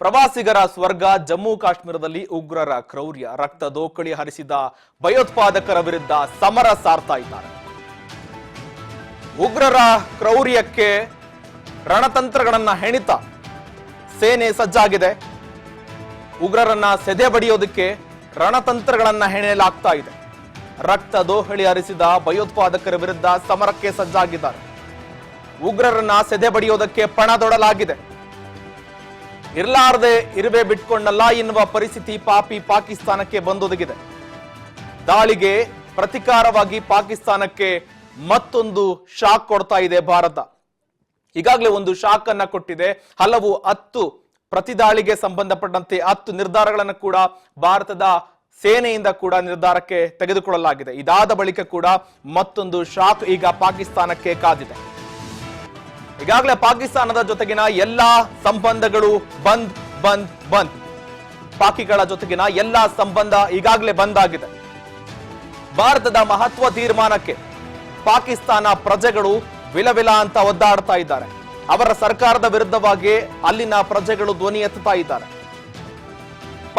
ಪ್ರವಾಸಿಗರ ಸ್ವರ್ಗ ಜಮ್ಮು ಕಾಶ್ಮೀರದಲ್ಲಿ ಉಗ್ರರ ಕ್ರೌರ್ಯ, ರಕ್ತ ದೋಕಳಿ ಹರಿಸಿದ ಭಯೋತ್ಪಾದಕರ ವಿರುದ್ಧ ಸಮರ ಸಾರ್ತಾ ಇದ್ದಾರೆ. ಉಗ್ರರ ಕ್ರೌರ್ಯಕ್ಕೆ ರಣತಂತ್ರಗಳನ್ನ ಹೆಣಿತ ಸೇನೆ ಸಜ್ಜಾಗಿದೆ. ಉಗ್ರರನ್ನ ಸೆದೆ ಬಡಿಯೋದಕ್ಕೆ ರಣತಂತ್ರಗಳನ್ನ ಹೆಣೆಯಲಾಗ್ತಾ ಇದೆ. ರಕ್ತ ದೋಹಳಿ ಹರಿಸಿದ ಭಯೋತ್ಪಾದಕರ ವಿರುದ್ಧ ಸಮರಕ್ಕೆ ಸಜ್ಜಾಗಿದ್ದಾರೆ. ಉಗ್ರರನ್ನ ಸೆದೆ ಬಡಿಯೋದಕ್ಕೆ ಪಣದೊಡಲಾಗಿದೆ. ಇರ್ಲಾರ್ದೆ ಇರುವೆ ಬಿಟ್ಕೊಂಡಲ್ಲ ಎನ್ನುವ ಪರಿಸ್ಥಿತಿ ಪಾಕಿಸ್ತಾನಕ್ಕೆ ಬಂದೊದಗಿದೆ. ದಾಳಿಗೆ ಪ್ರತಿಕಾರವಾಗಿ ಪಾಕಿಸ್ತಾನಕ್ಕೆ ಮತ್ತೊಂದು ಶಾಕ್ ಕೊಡ್ತಾ ಇದೆ ಭಾರತ. ಈಗಾಗಲೇ ಒಂದು ಶಾಕ್ ಅನ್ನ ಕೊಟ್ಟಿದೆ. ಹಲವು 10 ಪ್ರತಿದಾಳಿಗೆ ಸಂಬಂಧಪಟ್ಟಂತೆ 10 ನಿರ್ಧಾರಗಳನ್ನು ಕೂಡ ಭಾರತದ ಸೇನೆಯಿಂದ ಕೂಡ ನಿರ್ಧಾರಕ್ಕೆ ತೆಗೆದುಕೊಳ್ಳಲಾಗಿದೆ. ಇದಾದ ಬಳಿಕ ಕೂಡ ಮತ್ತೊಂದು ಶಾಕ್ ಈಗ ಪಾಕಿಸ್ತಾನಕ್ಕೆ ಕಾದಿದೆ. ಈಗಾಗಲೇ ಪಾಕಿಸ್ತಾನದ ಜೊತೆಗಿನ ಎಲ್ಲಾ ಸಂಬಂಧಗಳು ಬಂದ್. ಪಾಕಿಗಳ ಜೊತೆಗಿನ ಎಲ್ಲಾ ಸಂಬಂಧ ಈಗಾಗಲೇ ಬಂದ್ ಆಗಿದೆ. ಭಾರತದ ಮಹತ್ವ ತೀರ್ಮಾನಕ್ಕೆ ಪಾಕಿಸ್ತಾನ ಪ್ರಜೆಗಳು ವಿಲವಿಲ ಅಂತ ಒದ್ದಾಡ್ತಾ ಇದ್ದಾರೆ. ಅವರ ಸರ್ಕಾರದ ವಿರುದ್ಧವಾಗಿ ಅಲ್ಲಿನ ಪ್ರಜೆಗಳು ಧ್ವನಿ ಎತ್ತುತ್ತಾ ಇದ್ದಾರೆ.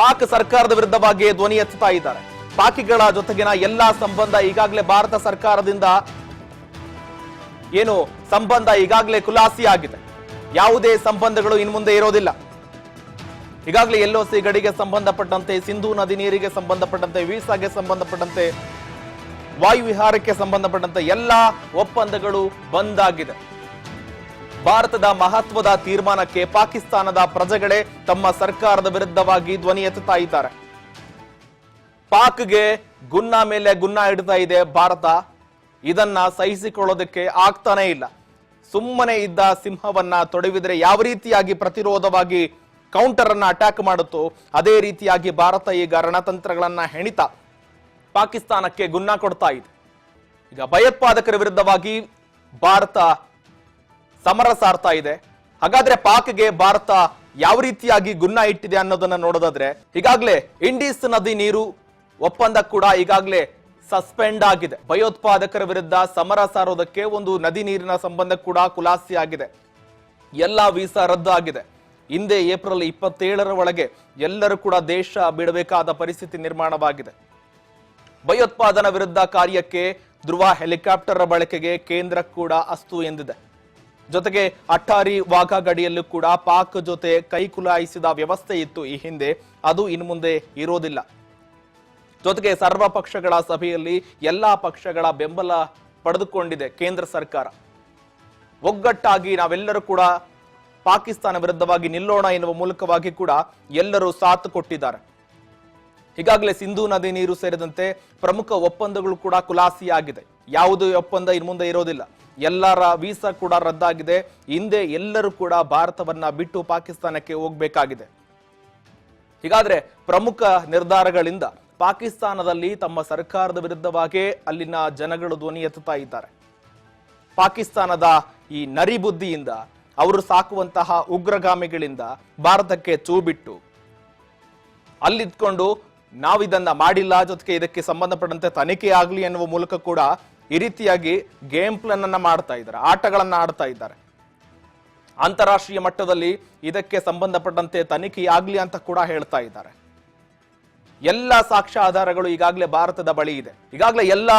ಪಾಕ್ ಸರ್ಕಾರದ ವಿರುದ್ಧವಾಗಿ ಧ್ವನಿ ಎತ್ತುತ್ತಾ ಇದ್ದಾರೆ. ಪಾಕಿಗಳ ಜೊತೆಗಿನ ಎಲ್ಲಾ ಸಂಬಂಧ ಈಗಾಗಲೇ ಭಾರತ ಸರ್ಕಾರದಿಂದ ಏನು ಸಂಬಂಧ ಈಗಾಗಲೇ ಖುಲಾಸಿ ಆಗಿದೆ. ಯಾವುದೇ ಸಂಬಂಧಗಳು ಇನ್ನು ಮುಂದೆ ಇರೋದಿಲ್ಲ. ಈಗಾಗಲೇ LOC ಗಡಿಗೆ ಸಂಬಂಧಪಟ್ಟಂತೆ, ಸಿಂಧೂ ನದಿ ನೀರಿಗೆ ಸಂಬಂಧಪಟ್ಟಂತೆ, ವೀಸಾಗೆ ಸಂಬಂಧಪಟ್ಟಂತೆ, ವಾಯುವಿಹಾರಕ್ಕೆ ಸಂಬಂಧಪಟ್ಟಂತೆ ಎಲ್ಲಾ ಒಪ್ಪಂದಗಳು ಬಂದಾಗಿದೆ. ಭಾರತದ ಮಹತ್ವದ ತೀರ್ಮಾನಕ್ಕೆ ಪಾಕಿಸ್ತಾನದ ಪ್ರಜೆಗಳೇ ತಮ್ಮ ಸರ್ಕಾರದ ವಿರುದ್ಧವಾಗಿ ಧ್ವನಿ ಎತ್ತುತ್ತಾ ಇದ್ದಾರೆ. ಪಾಕ್ಗೆ ಗುನ್ನ ಮೇಲೆ ಗುನ್ನ ಇಡ್ತಾ ಇದೆ ಭಾರತ. ಇದನ್ನ ಸಹಿಸಿಕೊಳ್ಳೋದಕ್ಕೆ ಆಗ್ತಾನೆ ಇಲ್ಲ. ಸುಮ್ಮನೆ ಇದ್ದ ಸಿಂಹವನ್ನ ತೊಡವಿದ್ರೆ ಯಾವ ರೀತಿಯಾಗಿ ಪ್ರತಿರೋಧವಾಗಿ ಕೌಂಟರ್ ಅನ್ನ ಅಟ್ಯಾಕ್ ಮಾಡುತ್ತೋ ಅದೇ ರೀತಿಯಾಗಿ ಭಾರತ ಈಗ ರಣತಂತ್ರಗಳನ್ನ ಹೆಣಿತ ಪಾಕಿಸ್ತಾನಕ್ಕೆ ಗುನ್ನ ಕೊಡ್ತಾ ಇದೆ. ಈಗ ಭಯೋತ್ಪಾದಕರ ವಿರುದ್ಧವಾಗಿ ಭಾರತ ಸಮರ ಸಾರ್ತಾ ಇದೆ. ಹಾಗಾದ್ರೆ ಪಾಕ್ಗೆ ಭಾರತ ಯಾವ ರೀತಿಯಾಗಿ ಗುನ್ನ ಇಟ್ಟಿದೆ ಅನ್ನೋದನ್ನ ನೋಡೋದಾದ್ರೆ, ಈಗಾಗಲೇ ಇಂಡೀಸ್ ನದಿ ನೀರು ಒಪ್ಪಂದ ಕೂಡ ಈಗಾಗಲೇ ಸಸ್ಪೆಂಡ್ ಆಗಿದೆ. ಭಯೋತ್ಪಾದಕರ ವಿರುದ್ಧ ಸಮರ ಸಾರೋದಕ್ಕೆ ಒಂದು ನದಿ ನೀರಿನ ಸಂಬಂಧ ಕೂಡ ಖುಲಾಸಿ ಆಗಿದೆ. ಎಲ್ಲಾ ವೀಸಾ ರದ್ದು ಆಗಿದೆ. ಹಿಂದೆ ಏಪ್ರಿಲ್ 27ರ ಒಳಗೆ ಎಲ್ಲರೂ ಕೂಡ ದೇಶ ಬಿಡಬೇಕಾದ ಪರಿಸ್ಥಿತಿ ನಿರ್ಮಾಣವಾಗಿದೆ. ಭಯೋತ್ಪಾದನಾ ವಿರುದ್ಧ ಕಾರ್ಯಕ್ಕೆ ಧ್ರುವ ಹೆಲಿಕಾಪ್ಟರ್ ಬಳಕೆಗೆ ಕೇಂದ್ರ ಕೂಡ ಅಸ್ತು ಎಂದಿದೆ. ಜೊತೆಗೆ ಅಟ್ಟಾರಿ ವಾಘಾ ಗಡಿಯಲ್ಲೂ ಕೂಡ ಪಾಕ್ ಜೊತೆ ಕೈಕುಲಾಯಿಸಿದ ವ್ಯವಸ್ಥೆ ಇತ್ತು ಈ ಹಿಂದೆ, ಅದು ಇನ್ನು ಮುಂದೆ ಇರೋದಿಲ್ಲ. ಜೊತೆಗೆ ಸರ್ವ ಪಕ್ಷಗಳ ಸಭೆಯಲ್ಲಿ ಎಲ್ಲಾ ಪಕ್ಷಗಳ ಬೆಂಬಲ ಪಡೆದುಕೊಂಡಿದೆ ಕೇಂದ್ರ ಸರ್ಕಾರ. ಒಗ್ಗಟ್ಟಾಗಿ ನಾವೆಲ್ಲರೂ ಕೂಡ ಪಾಕಿಸ್ತಾನ ವಿರುದ್ಧವಾಗಿ ನಿಲ್ಲೋಣ ಎನ್ನುವ ಮೂಲಕವಾಗಿ ಕೂಡ ಎಲ್ಲರೂ ಸಾಥ್ ಕೊಟ್ಟಿದ್ದಾರೆ. ಈಗಾಗಲೇ ಸಿಂಧೂ ನದಿ ನೀರು ಸೇರಿದಂತೆ ಪ್ರಮುಖ ಒಪ್ಪಂದಗಳು ಕೂಡ ಖುಲಾಸಿಯಾಗಿದೆ. ಯಾವುದೇ ಒಪ್ಪಂದ ಇನ್ನು ಮುಂದೆ ಇರೋದಿಲ್ಲ. ಎಲ್ಲರ ವೀಸಾ ಕೂಡ ರದ್ದಾಗಿದೆ. ಹಿಂದೆ ಎಲ್ಲರೂ ಕೂಡ ಭಾರತವನ್ನ ಬಿಟ್ಟು ಪಾಕಿಸ್ತಾನಕ್ಕೆ ಹೋಗಬೇಕಾಗಿದೆ. ಹೀಗಾದ್ರೆ ಪ್ರಮುಖ ನಿರ್ಧಾರಗಳಿಂದ ಪಾಕಿಸ್ತಾನದಲ್ಲಿ ತಮ್ಮ ಸರ್ಕಾರದ ವಿರುದ್ಧವಾಗಿ ಅಲ್ಲಿನ ಜನಗಳು ಧ್ವನಿ ಎತ್ತುತ್ತಾ ಇದ್ದಾರೆ. ಪಾಕಿಸ್ತಾನದ ಈ ನರಿಬುದ್ಧಿಯಿಂದ, ಅವರು ಸಾಕುವಂತಹ ಉಗ್ರಗಾಮಿಗಳಿಂದ ಭಾರತಕ್ಕೆ ಚೂ ಬಿಟ್ಟು ಅಲ್ಲಿದ್ಕೊಂಡು ನಾವಿದನ್ನ ಮಾಡಿಲ್ಲ, ಜೊತೆಗೆ ಇದಕ್ಕೆ ಸಂಬಂಧಪಟ್ಟಂತೆ ತನಿಖೆ ಆಗಲಿ ಎನ್ನುವ ಮೂಲಕ ಕೂಡ ಈ ರೀತಿಯಾಗಿ ಗೇಮ್ ಪ್ಲಾನ್ ಅನ್ನ ಮಾಡ್ತಾ ಇದ್ದಾರೆ, ಆಟಗಳನ್ನ ಆಡ್ತಾ ಇದ್ದಾರೆ. ಅಂತಾರಾಷ್ಟ್ರೀಯ ಮಟ್ಟದಲ್ಲಿ ಇದಕ್ಕೆ ಸಂಬಂಧಪಟ್ಟಂತೆ ತನಿಖೆ ಆಗ್ಲಿ ಅಂತ ಕೂಡ ಹೇಳ್ತಾ ಇದ್ದಾರೆ. ಎಲ್ಲ ಸಾಕ್ಷ್ಯಾಧಾರಗಳು ಈಗಾಗಲೇ ಭಾರತದ ಬಳಿ ಇದೆ. ಈಗಾಗಲೇ ಎಲ್ಲ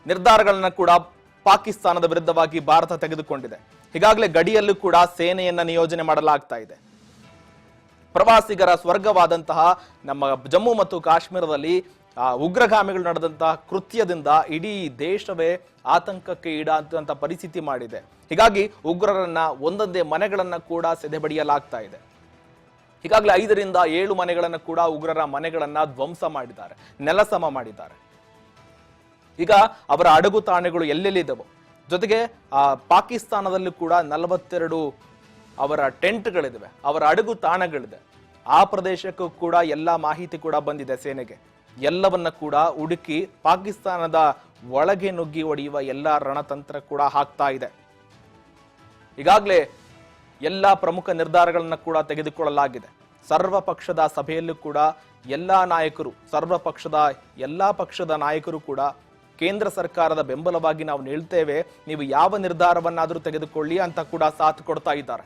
ನಿರ್ಧಾರಗಳನ್ನ ಕೂಡ ಪಾಕಿಸ್ತಾನದ ವಿರುದ್ಧವಾಗಿ ಭಾರತ ತೆಗೆದುಕೊಂಡಿದೆ. ಈಗಾಗಲೇ ಗಡಿಯಲ್ಲೂ ಕೂಡ ಸೇನೆಯನ್ನ ನಿಯೋಜನೆ ಮಾಡಲಾಗ್ತಾ ಇದೆ. ಪ್ರವಾಸಿಗರ ಸ್ವರ್ಗವಾದಂತಹ ನಮ್ಮ ಜಮ್ಮು ಮತ್ತು ಕಾಶ್ಮೀರದಲ್ಲಿ ಉಗ್ರಗಾಮಿಗಳು ನಡೆದಂತಹ ಕೃತ್ಯದಿಂದ ಇಡೀ ದೇಶವೇ ಆತಂಕಕ್ಕೆ ಈಡಾದಂತ ಪರಿಸ್ಥಿತಿ ಮಾಡಿದೆ. ಹೀಗಾಗಿ ಉಗ್ರರನ್ನ ಒಂದೊಂದೇ ಮನೆಗಳನ್ನ ಕೂಡ ಸೆದೆಬಡಿಯಲಾಗ್ತಾ ಇದೆ. ಈಗಾಗಲೇ 5 ರಿಂದ 7 ಮನೆಗಳನ್ನು ಕೂಡ ಉಗ್ರರ ಮನೆಗಳನ್ನ ಧ್ವಂಸ ಮಾಡಿದ್ದಾರೆ, ನೆಲಸಮ ಮಾಡಿದ್ದಾರೆ. ಈಗ ಅವರ ಅಡಗು ತಾಣಗಳು ಎಲ್ಲೆಲ್ಲಿದ್ದವು. ಜೊತೆಗೆ ಪಾಕಿಸ್ತಾನದಲ್ಲೂ ಕೂಡ 42 ಅವರ ಟೆಂಟ್ಗಳಿವೆ, ಅವರ ಅಡಗು ತಾಣಗಳಿದೆ. ಆ ಪ್ರದೇಶಕ್ಕೂ ಕೂಡ ಎಲ್ಲ ಮಾಹಿತಿ ಕೂಡ ಬಂದಿದೆ ಸೇನೆಗೆ. ಎಲ್ಲವನ್ನ ಕೂಡ ಹುಡುಕಿ ಪಾಕಿಸ್ತಾನದ ಒಳಗೆ ನುಗ್ಗಿ ಹೊಡೆಯುವ ಎಲ್ಲ ರಣತಂತ್ರ ಕೂಡ ಹಾಕ್ತಾ ಇದೆ. ಈಗಾಗಲೇ ಎಲ್ಲ ಪ್ರಮುಖ ನಿರ್ಧಾರಗಳನ್ನ ಕೂಡ ತೆಗೆದುಕೊಳ್ಳಲಾಗಿದೆ. ಸರ್ವ ಪಕ್ಷದ ಸಭೆಯಲ್ಲೂ ಕೂಡ ಎಲ್ಲಾ ನಾಯಕರು, ಸರ್ವ ಪಕ್ಷದ ಎಲ್ಲಾ ಪಕ್ಷದ ನಾಯಕರು ಕೂಡ ಕೇಂದ್ರ ಸರ್ಕಾರದ ಬೆಂಬಲವಾಗಿ ನಾವು ನಿಲ್ತೇವೆ, ನೀವು ಯಾವ ನಿರ್ಧಾರವನ್ನಾದರೂ ತೆಗೆದುಕೊಳ್ಳಿ ಅಂತ ಕೂಡ ಸಾಥ್ ಕೊಡ್ತಾ ಇದ್ದಾರೆ.